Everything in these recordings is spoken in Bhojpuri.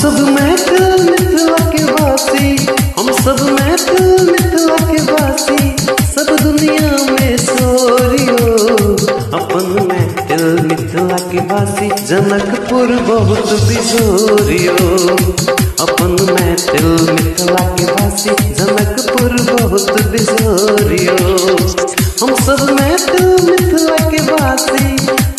सब महफिल मिथिला के वासी, हम सब महफिल मिथिला के वासी, सब दुनिया में सोरियो अपन महफिल मिथिला के वासी, जनकपुर बहुत बिजोरियो अपन महफिल मिथिला के वासी, जनकपुर बहुत बिजोरियो। हम सब महफिल मिथिला के वासी,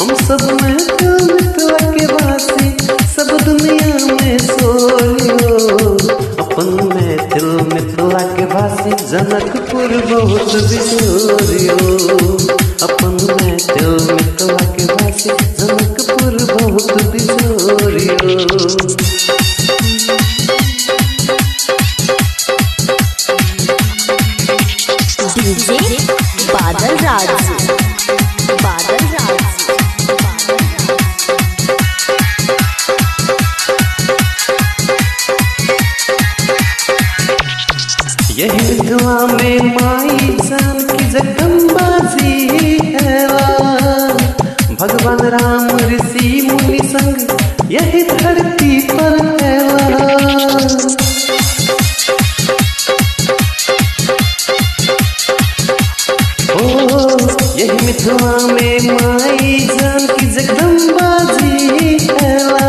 हम सब महफिल मिथिला के वासी, सब दुनिया में सोरियो अपन महफिल मिथिला के वासी, जनकपुर बहुत बिजोरियो अपन महफिल मिथिला के वासी, जनकपुर बहुत बिजोरियो। डीजे बादल राज, बादल राज। यही मिथिला में माई जान की जगदम्बाजी हैवा, भगवान राम ऋषि मुनि संग यही धरती पर हैवा। यही मिथिला में माई जान की जगदम्बाजी हैवा,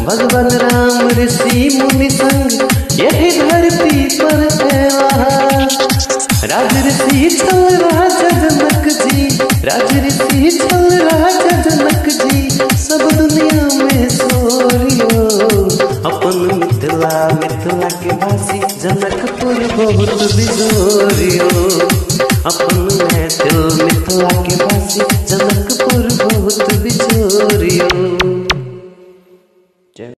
भगवान राम ऋषि मुनि संग यही धरती पर हैवा। राज ऋषि छल राजा जनक जी, राज ऋषि छल राजा जनक जी, सब दुनिया में सोरियो अपन मिथिला मिथिला के वासी, जनकपुर बहुत बिजोरियो अपन महफिल मिथिला के वासी, जनकपुर बहुत बिजोरियो।